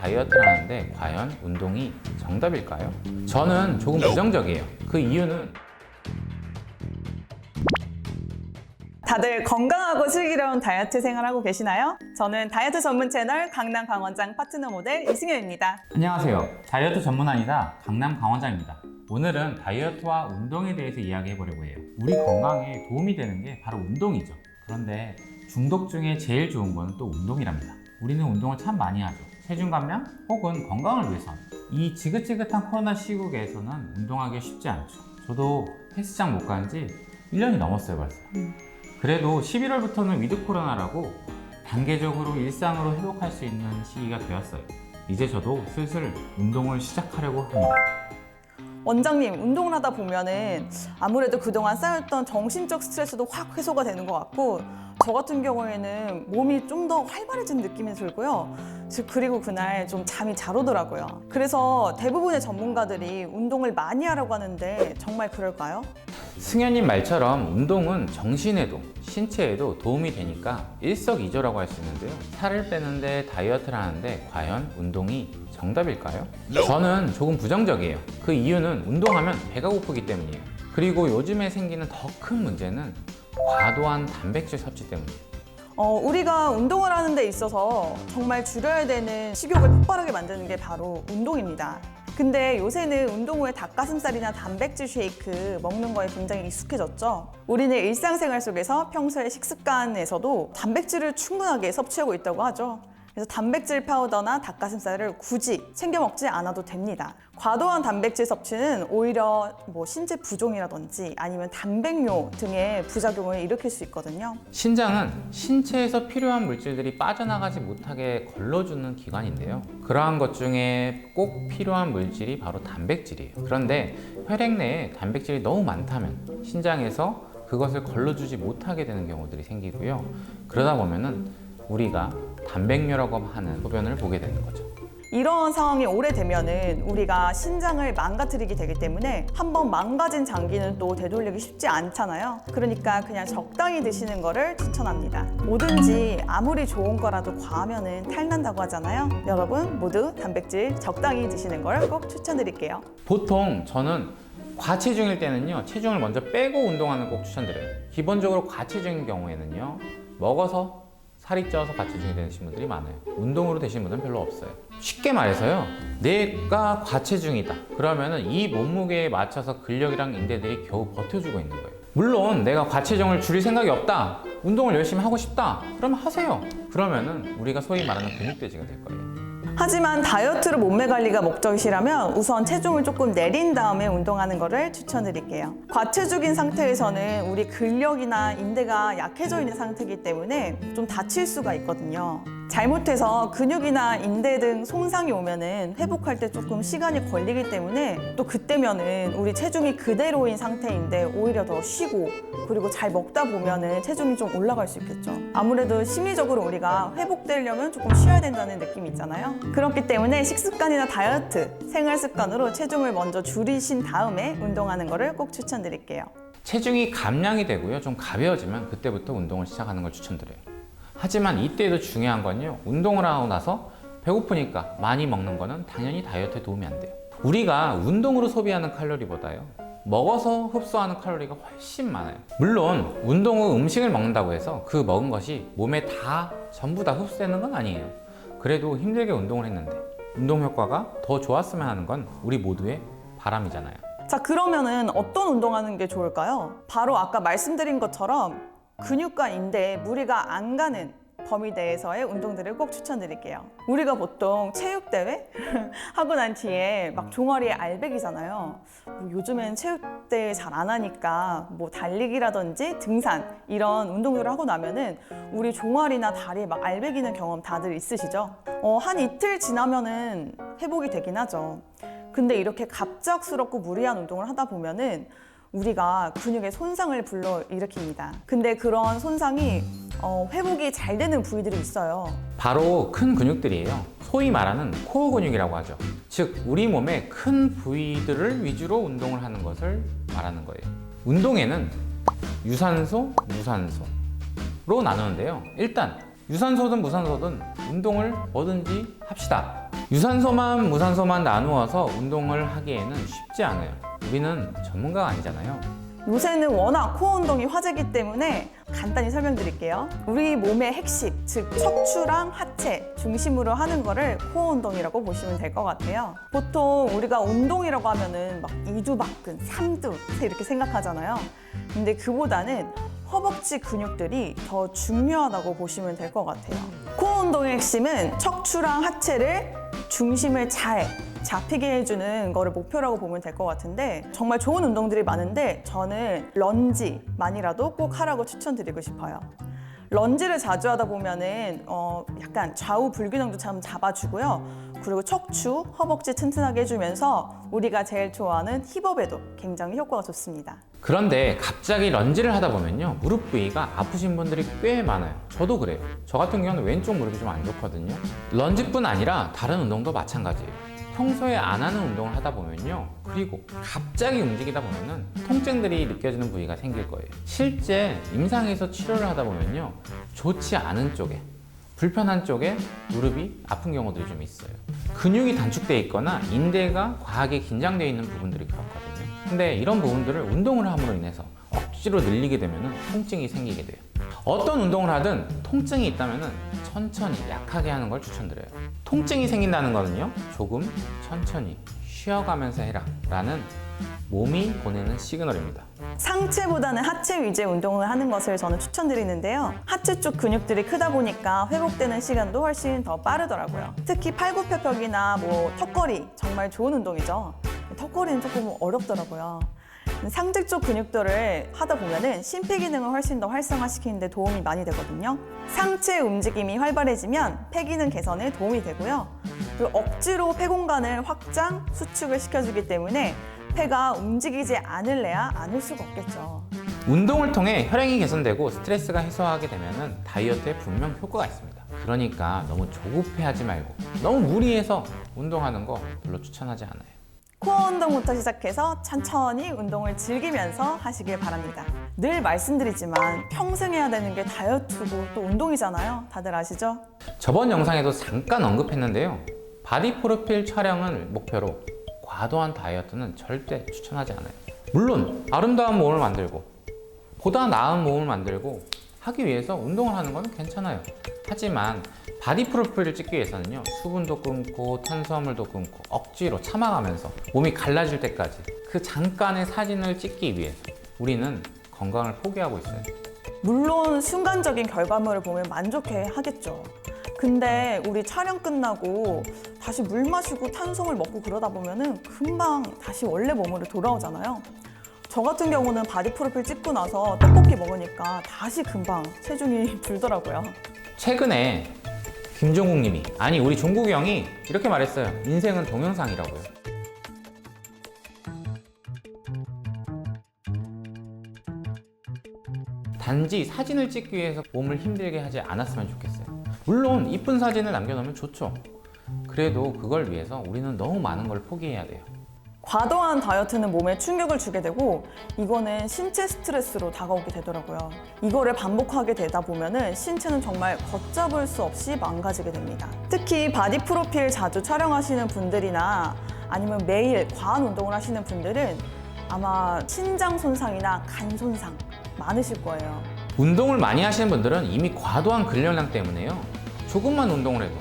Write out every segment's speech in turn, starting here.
다이어트를 하는데 과연 운동이 정답일까요? 저는 조금 부정적이에요. 그 이유는 다들 건강하고 슬기로운 다이어트 생활하고 계시나요? 저는 다이어트 전문 채널 강남 강원장 파트너 모델 이승효입니다. 안녕하세요. 다이어트 전문의이다 강남 강원장입니다. 오늘은 다이어트와 운동에 대해서 이야기해 보려고 해요. 우리 건강에 도움이 되는 게 바로 운동이죠. 그런데 중독 중에 제일 좋은 건 또 운동이랍니다. 우리는 운동을 참 많이 하죠. 체중 감량 혹은 건강을 위해서. 이 지긋지긋한 코로나 시국에서는 운동하기 쉽지 않죠. 저도 헬스장 못 간 지 1년이 넘었어요 벌써. 그래도 11월부터는 위드 코로나라고 단계적으로 일상으로 회복할 수 있는 시기가 되었어요. 이제 저도 슬슬 운동을 시작하려고 합니다. 원장님, 운동을 하다 보면은 아무래도 그동안 쌓였던 정신적 스트레스도 확 해소가 되는 것 같고, 저 같은 경우에는 몸이 좀 더 활발해진 느낌이 들고요. 그리고 그날 좀 잠이 잘 오더라고요. 그래서 대부분의 전문가들이 운동을 많이 하라고 하는데 정말 그럴까요? 승현님 말처럼 운동은 정신에도 신체에도 도움이 되니까 일석이조라고 할 수 있는데요. 살을 빼는데 다이어트를 하는데 과연 운동이 정답일까요? 저는 조금 부정적이에요. 그 이유는 운동하면 배가 고프기 때문이에요. 그리고 요즘에 생기는 더 큰 문제는 과도한 단백질 섭취 때문이에요. 우리가 운동을 하는 데 있어서 정말 줄여야 되는 식욕을 폭발하게 만드는 게 바로 운동입니다. 근데 요새는 운동 후에 닭가슴살이나 단백질 쉐이크 먹는 거에 굉장히 익숙해졌죠. 우리는 일상생활 속에서 평소의 식습관에서도 단백질을 충분하게 섭취하고 있다고 하죠. 그래서 단백질 파우더나 닭가슴살을 굳이 챙겨 먹지 않아도 됩니다. 과도한 단백질 섭취는 오히려 신체 부종이라든지 아니면 단백뇨 등의 부작용을 일으킬 수 있거든요. 신장은 신체에서 필요한 물질들이 빠져나가지 못하게 걸러주는 기관인데요. 그러한 것 중에 꼭 필요한 물질이 바로 단백질이에요. 그런데 혈액 내에 단백질이 너무 많다면 신장에서 그것을 걸러주지 못하게 되는 경우들이 생기고요. 그러다 보면은 우리가 단백뇨라고 하는 소변을 보게 되는 거죠. 이런 상황이 오래되면은 우리가 신장을 망가뜨리게 되기 때문에 한번 망가진 장기는 또 되돌리기 쉽지 않잖아요. 그러니까 그냥 적당히 드시는 거를 추천합니다. 뭐든지 아무리 좋은 거라도 과하면은 탈난다고 하잖아요. 여러분 모두 단백질 적당히 드시는 걸 꼭 추천드릴게요. 보통 저는 과체중일 때는요, 체중을 먼저 빼고 운동하는 꼭 추천드려요. 기본적으로 과체중인 경우에는요, 먹어서 살이 쪄서 과체중이 되시는 분들이 많아요. 운동으로 되시는 분들은 별로 없어요. 쉽게 말해서요, 내가 과체중이다 그러면은 이 몸무게에 맞춰서 근력이랑 인대들이 겨우 버텨주고 있는 거예요. 물론 내가 과체중을 줄일 생각이 없다, 운동을 열심히 하고 싶다, 그러면 하세요. 그러면은 우리가 소위 말하는 근육돼지가 될 거예요. 하지만 다이어트로 몸매 관리가 목적이시라면 우선 체중을 조금 내린 다음에 운동하는 것을 추천드릴게요. 과체중인 상태에서는 우리 근력이나 인대가 약해져 있는 상태이기 때문에 좀 다칠 수가 있거든요. 잘못해서 근육이나 인대 등 손상이 오면은 회복할 때 조금 시간이 걸리기 때문에 또 그때면은 우리 체중이 그대로인 상태인데 오히려 더 쉬고, 그리고 잘 먹다 보면은 체중이 좀 올라갈 수 있겠죠. 아무래도 심리적으로 우리가 회복되려면 조금 쉬어야 된다는 느낌이 있잖아요. 그렇기 때문에 식습관이나 다이어트, 생활 습관으로 체중을 먼저 줄이신 다음에 운동하는 거를 꼭 추천드릴게요. 체중이 감량이 되고요, 좀 가벼워지면 그때부터 운동을 시작하는 걸 추천드려요. 하지만 이때도 중요한 건요, 운동을 하고 나서 배고프니까 많이 먹는 거는 당연히 다이어트에 도움이 안 돼요. 우리가 운동으로 소비하는 칼로리보다요, 먹어서 흡수하는 칼로리가 훨씬 많아요. 물론 운동 후 음식을 먹는다고 해서 그 먹은 것이 몸에 전부 다 흡수되는 건 아니에요. 그래도 힘들게 운동을 했는데 운동 효과가 더 좋았으면 하는 건 우리 모두의 바람이잖아요. 자, 그러면은 어떤 운동하는 게 좋을까요? 바로 아까 말씀드린 것처럼 근육과 인대에 무리가 안 가는 범위 내에서의 운동들을 꼭 추천드릴게요. 우리가 보통 체육대회 하고 난 뒤에 막 종아리에 알배기잖아요. 요즘엔 체육대회 잘 안 하니까 달리기라든지 등산 이런 운동들을 하고 나면은 우리 종아리나 다리에 막 알배기는 경험 다들 있으시죠? 한 이틀 지나면은 회복이 되긴 하죠. 근데 이렇게 갑작스럽고 무리한 운동을 하다 보면은 우리가 근육의 손상을 불러일으킵니다. 근데 그런 손상이 회복이 잘 되는 부위들이 있어요. 바로 큰 근육들이에요. 소위 말하는 코어 근육이라고 하죠. 즉 우리 몸의 큰 부위들을 위주로 운동을 하는 것을 말하는 거예요. 운동에는 유산소, 무산소로 나누는데요. 일단 유산소든 무산소든 운동을 뭐든지 합시다. 유산소만 무산소만 나누어서 운동을 하기에는 쉽지 않아요. 우리는 전문가가 아니잖아요. 요새는 워낙 코어 운동이 화제이기 때문에 간단히 설명드릴게요. 우리 몸의 핵심, 즉 척추랑 하체 중심으로 하는 거를 코어 운동이라고 보시면 될 것 같아요. 보통 우리가 운동이라고 하면은 막 이두박근, 삼두세 이렇게 생각하잖아요. 근데 그보다는 허벅지 근육들이 더 중요하다고 보시면 될 것 같아요. 코어 운동의 핵심은 척추랑 하체를 중심을 잘 잡히게 해주는 거를 목표라고 보면 될 것 같은데 정말 좋은 운동들이 많은데 저는 런지만이라도 꼭 하라고 추천드리고 싶어요. 런지를 자주 하다 보면은 약간 좌우 불균형도 참 잡아주고요. 그리고 척추, 허벅지 튼튼하게 해주면서 우리가 제일 좋아하는 힙업에도 굉장히 효과가 좋습니다. 그런데 갑자기 런지를 하다 보면요, 무릎 부위가 아프신 분들이 꽤 많아요. 저도 그래요. 저 같은 경우는 왼쪽 무릎이 좀 안 좋거든요. 런지뿐 아니라 다른 운동도 마찬가지예요. 평소에 안 하는 운동을 하다 보면요, 그리고 갑자기 움직이다 보면은 통증들이 느껴지는 부위가 생길 거예요. 실제 임상에서 치료를 하다 보면요, 좋지 않은 쪽에, 불편한 쪽에 무릎이 아픈 경우들이 좀 있어요. 근육이 단축되어 있거나 인대가 과하게 긴장되어 있는 부분들이 그렇거든요. 근데 이런 부분들을 운동을 함으로 인해서 억지로 늘리게 되면 통증이 생기게 돼요. 어떤 운동을 하든 통증이 있다면 천천히 약하게 하는 걸 추천드려요. 통증이 생긴다는 거는요, 조금 천천히 쉬어가면서 해라 라는 몸이 보내는 시그널입니다. 상체보다는 하체 위주의 운동을 하는 것을 저는 추천드리는데요. 하체 쪽 근육들이 크다 보니까 회복되는 시간도 훨씬 더 빠르더라고요. 특히 팔굽혀펴기나 턱걸이 정말 좋은 운동이죠. 턱걸이는 조금 어렵더라고요. 상체 쪽 근육들을 하다 보면은 심폐기능을 훨씬 더 활성화시키는 데 도움이 많이 되거든요. 상체 움직임이 활발해지면 폐기능 개선에 도움이 되고요. 그리고 억지로 폐 공간을 확장, 수축을 시켜주기 때문에 폐가 움직이지 않을래야 않을 수가 없겠죠. 운동을 통해 혈행이 개선되고 스트레스가 해소하게 되면 다이어트에 분명 효과가 있습니다. 그러니까 너무 조급해하지 말고 너무 무리해서 운동하는 거 별로 추천하지 않아요. 코어 운동부터 시작해서 천천히 운동을 즐기면서 하시길 바랍니다. 늘 말씀드리지만 평생 해야 되는 게 다이어트고 또 운동이잖아요. 다들 아시죠? 저번 영상에도 잠깐 언급했는데요, 바디 프로필 촬영을 목표로 과도한 다이어트는 절대 추천하지 않아요. 물론 아름다운 몸을 만들고 보다 나은 몸을 만들고 하기 위해서 운동을 하는 건 괜찮아요. 하지만 바디 프로필을 찍기 위해서는요, 수분도 끊고 탄수화물도 끊고 억지로 참아가면서 몸이 갈라질 때까지 그 잠깐의 사진을 찍기 위해서 우리는 건강을 포기하고 있어요. 물론 순간적인 결과물을 보면 만족해 하겠죠. 근데 우리 촬영 끝나고 다시 물 마시고 탄수화물 먹고 그러다 보면은 금방 다시 원래 몸으로 돌아오잖아요. 저 같은 경우는 바디 프로필 찍고 나서 떡볶이 먹으니까 다시 금방 체중이 줄더라고요. 최근에 김종국 님이, 아니 우리 종국이 형이 이렇게 말했어요. 인생은 동영상이라고요. 단지 사진을 찍기 위해서 몸을 힘들게 하지 않았으면 좋겠어요. 물론 이쁜 사진을 남겨놓으면 좋죠. 그래도 그걸 위해서 우리는 너무 많은 걸 포기해야 돼요. 과도한 다이어트는 몸에 충격을 주게 되고 이거는 신체 스트레스로 다가오게 되더라고요. 이거를 반복하게 되다 보면은 신체는 정말 걷잡을 수 없이 망가지게 됩니다. 특히 바디 프로필 자주 촬영하시는 분들이나 아니면 매일 과한 운동을 하시는 분들은 아마 신장 손상이나 간 손상 많으실 거예요. 운동을 많이 하시는 분들은 이미 과도한 근력량 때문에요, 조금만 운동을 해도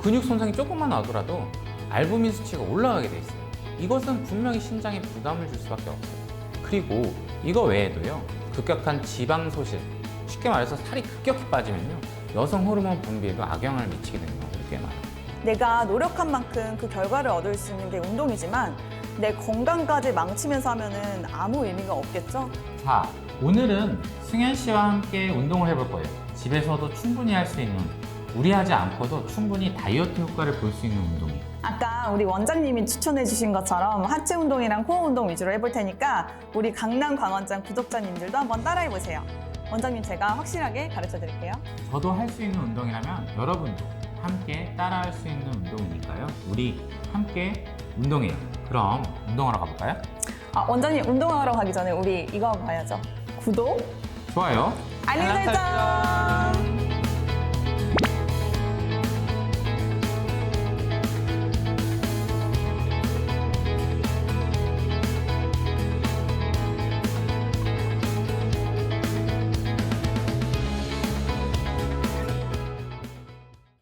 근육 손상이 조금만 나더라도 알부민 수치가 올라가게 돼 있어요. 이것은 분명히 신장에 부담을 줄 수밖에 없어요. 그리고 이거 외에도요, 급격한 지방 소실, 쉽게 말해서 살이 급격히 빠지면요, 여성 호르몬 분비에도 악영향을 미치게 되는 경우가 꽤 많아요. 내가 노력한 만큼 그 결과를 얻을 수 있는 게 운동이지만 내 건강까지 망치면서 하면은 아무 의미가 없겠죠? 자, 오늘은 승현 씨와 함께 운동을 해볼 거예요. 집에서도 충분히 할 수 있는, 무리하지 않고도 충분히 다이어트 효과를 볼 수 있는 운동이에요. 아까 우리 원장님이 추천해 주신 것처럼 하체 운동이랑 코어 운동 위주로 해볼 테니까 우리 강남 광원장 구독자님들도 한번 따라해 보세요. 원장님 제가 확실하게 가르쳐 드릴게요. 저도 할 수 있는 운동이라면 여러분도 함께 따라할 수 있는 운동이니까요. 우리 함께 운동해요. 그럼 운동하러 가볼까요? 원장님 운동하러 가기 전에 우리 이거 하고 가야죠. 구독, 좋아요. 알림 설정!